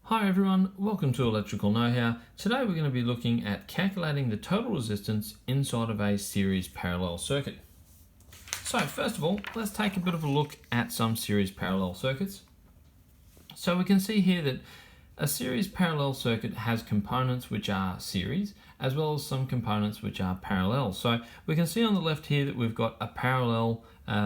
Hi everyone, welcome to Electrical Know-How. Today we're going to be looking at calculating the total resistance inside of a series parallel circuit. So first of all, let's take a bit of a look at some series parallel circuits. So we can see here that a series parallel circuit has components which are series, as well as some components which are parallel. So we can see on the left here that we've got a parallel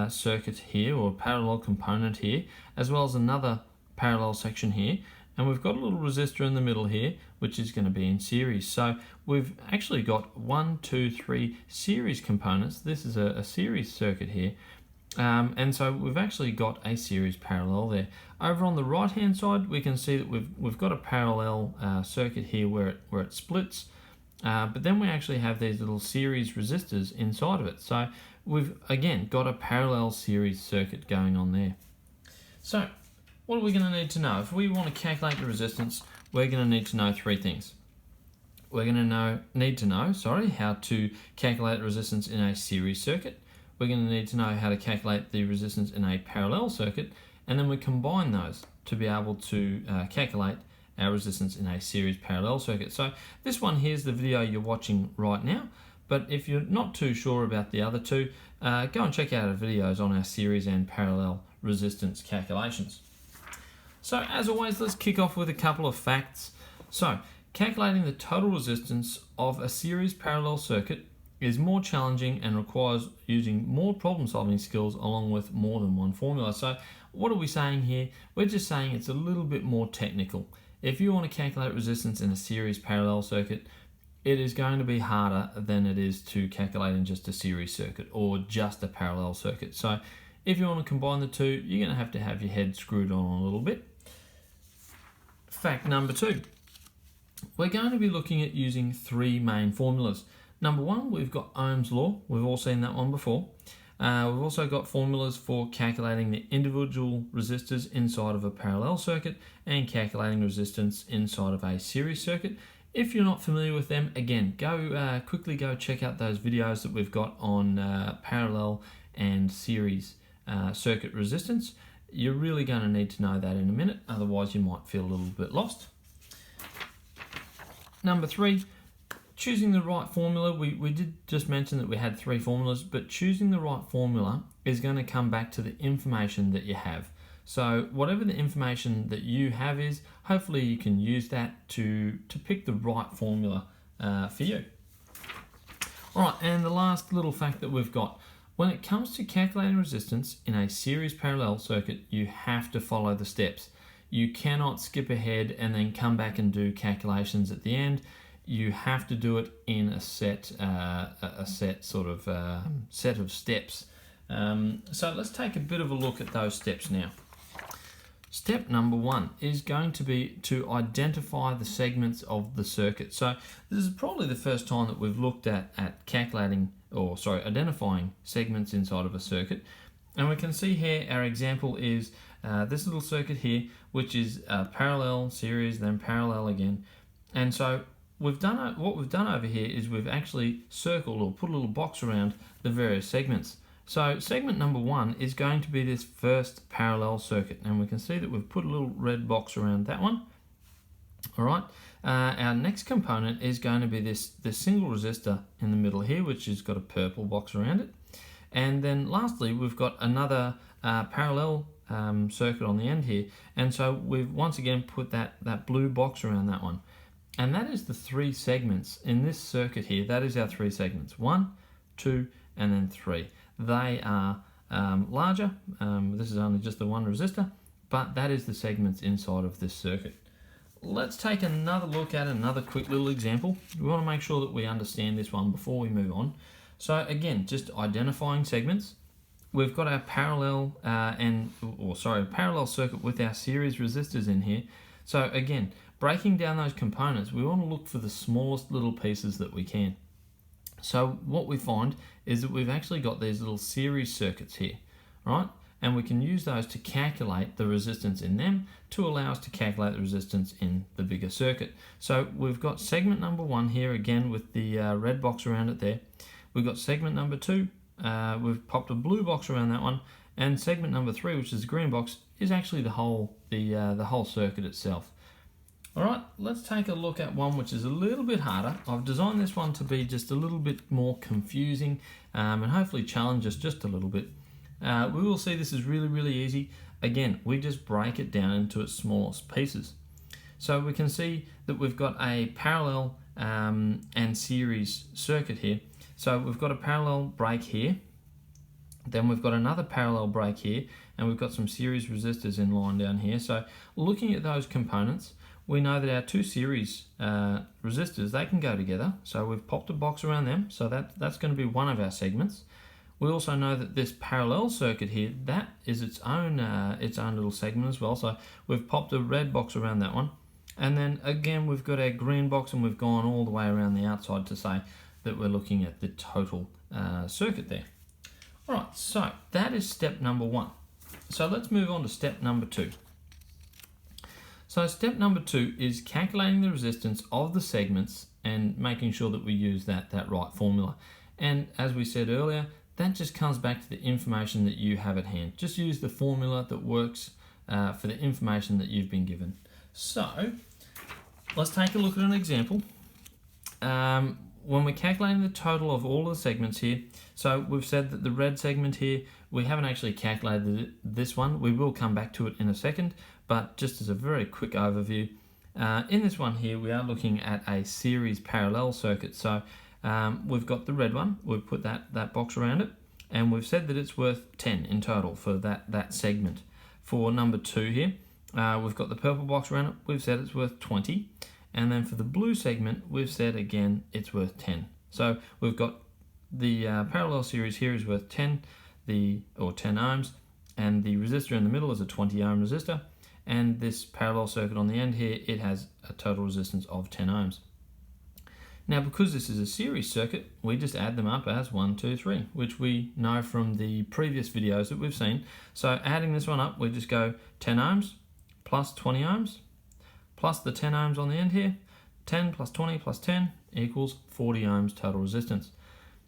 circuit here, or a parallel component here, as well as another parallel section here. And we've got a little resistor in the middle here, which is going to be in series. So we've actually got 1, 2, 3 series components. This is a series circuit here. And so we've actually got a series parallel there. Over on the right hand side, we can see that we've got a parallel circuit here where it splits. But then we actually have these little series resistors inside of it. So we've again got a parallel series circuit going on there. So what are we going to need to know? If we want to calculate the resistance, we're going to need to know three things. We're going to need to know how to calculate the resistance in a series circuit. We're going to need to know how to calculate the resistance in a parallel circuit, and then we combine those to be able to calculate our resistance in a series parallel circuit. So this one here is the video you're watching right now, but if you're not too sure about the other two, go and check out our videos on our series and parallel resistance calculations. So as always, let's kick off with a couple of facts. So calculating the total resistance of a series parallel circuit is more challenging and requires using more problem solving skills along with more than one formula. So what are we saying here? We're just saying it's a little bit more technical. If you want to calculate resistance in a series parallel circuit, it is going to be harder than it is to calculate in just a series circuit or just a parallel circuit. So if you want to combine the two, you're going to have your head screwed on a little bit. Fact number 2, we're going to be looking at using three main formulas. Number 1, we've got Ohm's law. We've all seen that one before. We've also got formulas for calculating the individual resistors inside of a parallel circuit and calculating resistance inside of a series circuit. If you're not familiar with them, again, quickly go check out those videos that we've got on parallel and series circuit resistance. You're really going to need to know that in a minute, otherwise you might feel a little bit lost. Number 3, choosing the right formula. We did just mention that we had three formulas, but choosing the right formula is going to come back to the information that you have. So whatever the information that you have is, hopefully you can use that to pick the right formula for you. All right, and the last little fact that we've got. When it comes to calculating resistance in a series parallel circuit, you have to follow the steps. You cannot skip ahead and then come back and do calculations at the end. You have to do it in a set of steps. So let's take a bit of a look at those steps now. Step number 1 is going to be to identify the segments of the circuit. So this is probably the first time that we've looked at identifying segments inside of a circuit. And we can see here our example is this little circuit here, which is parallel, series, then parallel again. And so what we've done over here is we've actually circled or put a little box around the various segments. So segment number 1 is going to be this first parallel circuit, and we can see that we've put a little red box around that one. All right. Our next component is going to be this single resistor in the middle here, which has got a purple box around it. And then lastly, we've got another parallel circuit on the end here. And so we've once again put that blue box around that one. And that is the three segments in this circuit here. That is our three segments, 1, 2, and then 3. They are larger. This is only just the one resistor, but that is the segments inside of this circuit. Let's take another look at another quick little example. We want to make sure that we understand this one before we move on. So again, just identifying segments. We've got our parallel parallel circuit with our series resistors in here. So again, breaking down those components, we want to look for the smallest little pieces that we can. So what we find is that we've actually got these little series circuits here, right? And we can use those to calculate the resistance in them to allow us to calculate the resistance in the bigger circuit. So we've got segment number 1 here again with the red box around it there. We've got segment number 2, we've popped a blue box around that one, and segment number 3, which is the green box, is actually the whole circuit itself. All right, let's take a look at one which is a little bit harder. I've designed this one to be just a little bit more confusing and hopefully challenge us just a little bit. We will see this is really, really easy. Again, we just break it down into its smallest pieces. So we can see that we've got a parallel and series circuit here. So we've got a parallel break here, then we've got another parallel break here, and we've got some series resistors in line down here. So looking at those components, we know that our two series resistors, they can go together. So we've popped a box around them, so that's going to be one of our segments. We also know that this parallel circuit here, that is its own little segment as well. So we've popped a red box around that one. And then again, we've got our green box, and we've gone all the way around the outside to say that we're looking at the total circuit there. All right, so that is step number one. So let's move on to step number two. So step number two is calculating the resistance of the segments and making sure that we use that right formula. And as we said earlier, that just comes back to the information that you have at hand. Just use the formula that works for the information that you've been given. So let's take a look at an example. When we're calculating the total of all of the segments here, so we've said that the red segment here, we haven't actually calculated this one. We will come back to it in a second, but just as a very quick overview, in this one here, we are looking at a series parallel circuit. So we've got the red one, we've put that box around it, and we've said that it's worth 10 in total for that segment. For number two here, we've got the purple box around it, we've said it's worth 20. And then for the blue segment, we've said again, it's worth 10. So we've got the parallel series here is worth 10 ohms, and the resistor in the middle is a 20 ohm resistor. And this parallel circuit on the end here, it has a total resistance of 10 ohms. Now, because this is a series circuit, we just add them up as 1, 2, 3, which we know from the previous videos that we've seen. So adding this one up, we just go 10 ohms plus 20 ohms plus the 10 ohms on the end here. 10 plus 20 plus 10 equals 40 ohms total resistance.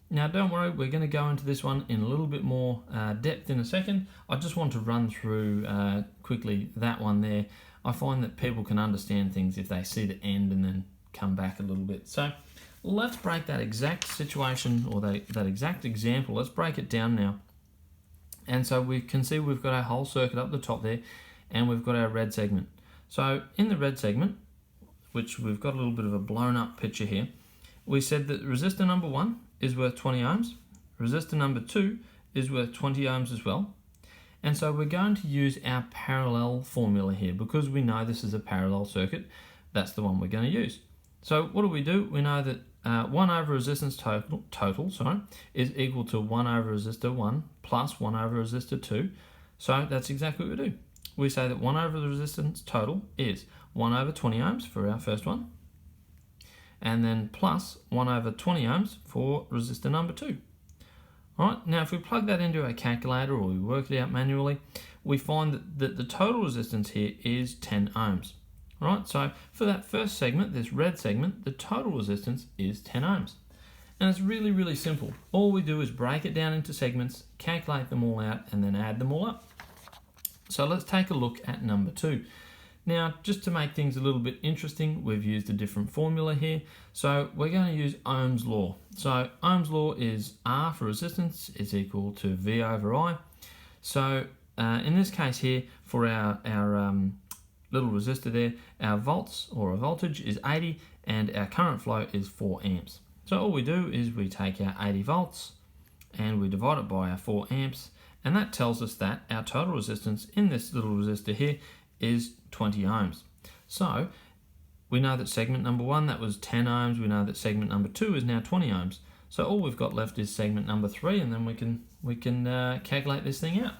Now don't worry, we're going to go into this one in a little bit more depth in a second. I just want to run through quickly that one there. I find that people can understand things if they see the end and then come back a little bit. So let's break that exact situation, or that exact example, let's break it down now. And so we can see we've got our whole circuit up the top there, and we've got our red segment. So in the red segment, which we've got a little bit of a blown up picture here, we said that resistor number 1 is worth 20 ohms, resistor number 2 is worth 20 ohms as well. And so we're going to use our parallel formula here because we know this is a parallel circuit. That's the one we're going to use. So what do? We know that 1 over resistance total is equal to 1 over resistor 1 plus 1 over resistor 2. So that's exactly what we do. We say that 1 over the resistance total is 1 over 20 ohms for our first one, and then plus 1 over 20 ohms for resistor number 2. All right, now if we plug that into a calculator or we work it out manually, we find that the total resistance here is 10 ohms. All right, so for that first segment, this red segment, the total resistance is 10 ohms. And it's really, really simple. All we do is break it down into segments, calculate them all out, and then add them all up. So let's take a look at number 2. Now, just to make things a little bit interesting, we've used a different formula here. So we're going to use Ohm's law. So Ohm's law is R for resistance is equal to V over I. So in this case here, for our little resistor there, our volts or a voltage is 80 and our current flow is 4 amps. So all we do is we take our 80 volts and we divide it by our 4 amps. And that tells us that our total resistance in this little resistor here is 20 ohms. So we know that segment number 1, that was 10 ohms. We know that segment number 2 is now 20 ohms. So all we've got left is segment number 3, and then we can calculate this thing out.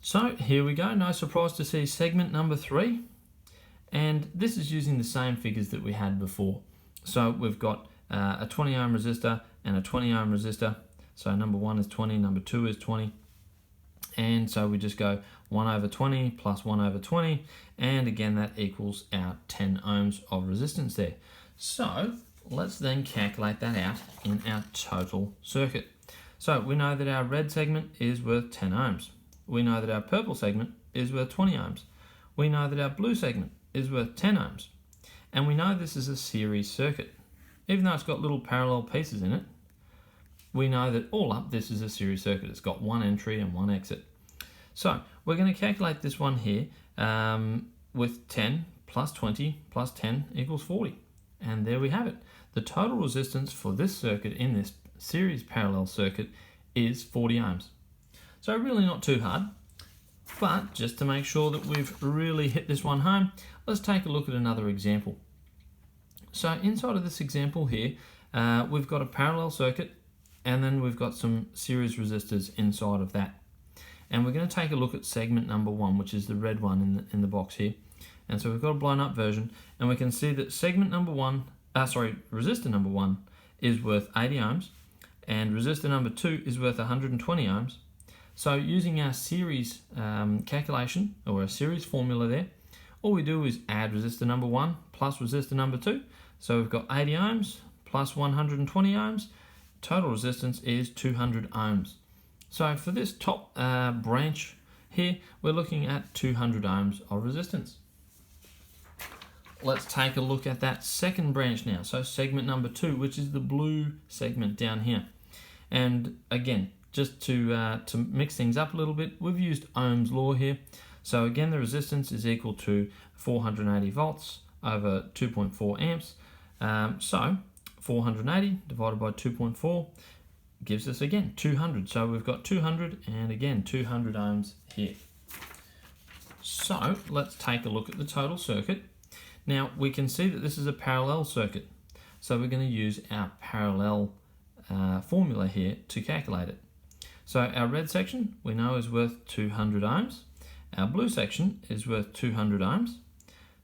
So here we go. No surprise to see segment number 3. And this is using the same figures that we had before. So we've got a 20 ohm resistor and a 20 ohm resistor. So number 1 is 20, number 2 is 20. And so we just go 1 over 20 plus 1 over 20. And again, that equals our 10 ohms of resistance there. So let's then calculate that out in our total circuit. So we know that our red segment is worth 10 ohms. We know that our purple segment is worth 20 ohms. We know that our blue segment is worth 10 ohms. And we know this is a series circuit. Even though it's got little parallel pieces in it, we know that all up this is a series circuit. It's got one entry and one exit. So we're going to calculate this one here with 10 plus 20 plus 10 equals 40. And there we have it. The total resistance for this circuit in this series parallel circuit is 40 ohms. So really not too hard. But just to make sure that we've really hit this one home, let's take a look at another example. So inside of this example here, we've got a parallel circuit, and then we've got some series resistors inside of that. And we're going to take a look at segment number 1, which is the red one in the box here. And so we've got a blown up version, and we can see that resistor number 1 is worth 80 ohms, and resistor number 2 is worth 120 ohms. So using our series calculation, or a series formula there, all we do is add resistor number 1 plus resistor number 2. So we've got 80 ohms plus 120 ohms. Total resistance is 200 ohms. So for this top branch here, we're looking at 200 ohms of resistance. Let's take a look at that second branch now. So segment number 2, which is the blue segment down here. And again, just to mix things up a little bit, we've used Ohm's law here. So again, the resistance is equal to 480 volts over 2.4 amps. So 480 divided by 2.4 gives us again 200. So we've got 200 and again 200 ohms here. So let's take a look at the total circuit. Now we can see that this is a parallel circuit. So we're going to use our parallel formula here to calculate it. So our red section we know is worth 200 ohms. Our blue section is worth 200 ohms.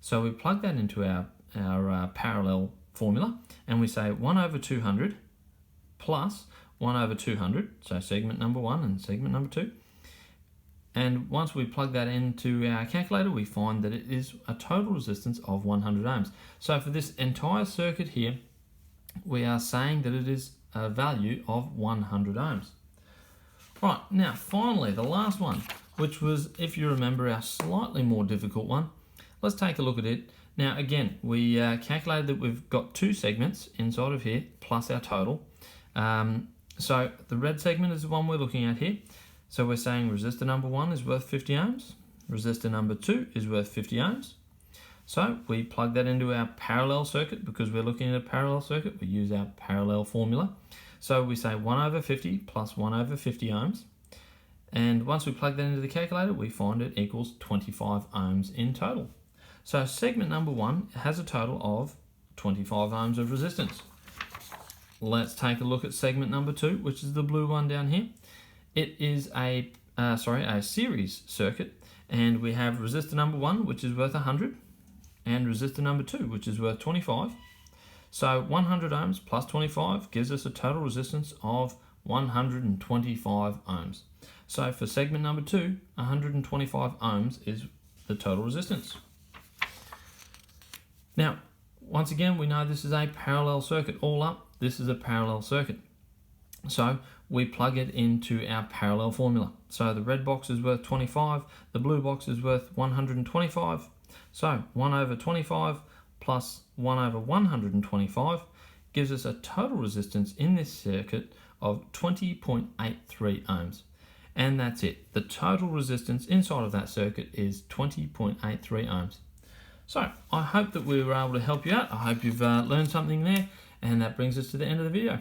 So we plug that into our parallel formula, and we say 1 over 200 plus 1 over 200, so segment number 1 and segment number 2. And once we plug that into our calculator, we find that it is a total resistance of 100 ohms. So for this entire circuit here, we are saying that it is a value of 100 ohms. Right, now finally the last one, which was, if you remember, our slightly more difficult one. Let's take a look at it. Now again, we calculated that we've got 2 segments inside of here, plus our total. So the red segment is the one we're looking at here. So we're saying resistor number 1 is worth 50 ohms. Resistor number 2 is worth 50 ohms. So we plug that into our parallel circuit. Because we're looking at a parallel circuit, we use our parallel formula. So we say 1 over 50 plus 1 over 50 ohms. And once we plug that into the calculator, we find it equals 25 ohms in total. So segment number 1 has a total of 25 ohms of resistance. Let's take a look at segment number 2, which is the blue one down here. It is a series circuit, and we have resistor number 1, which is worth 100, and resistor number 2, which is worth 25. So 100 ohms plus 25 gives us a total resistance of 125 ohms. So for segment number 2, 125 ohms is the total resistance. Now, once again, we know this is a parallel circuit. All up, this is a parallel circuit. So we plug it into our parallel formula. So the red box is worth 25, the blue box is worth 125. So 1 over 25 plus 1 over 125 gives us a total resistance in this circuit of 20.83 ohms. And that's it. The total resistance inside of that circuit is 20.83 ohms. So I hope that we were able to help you out. I hope you've learned something there, and that brings us to the end of the video.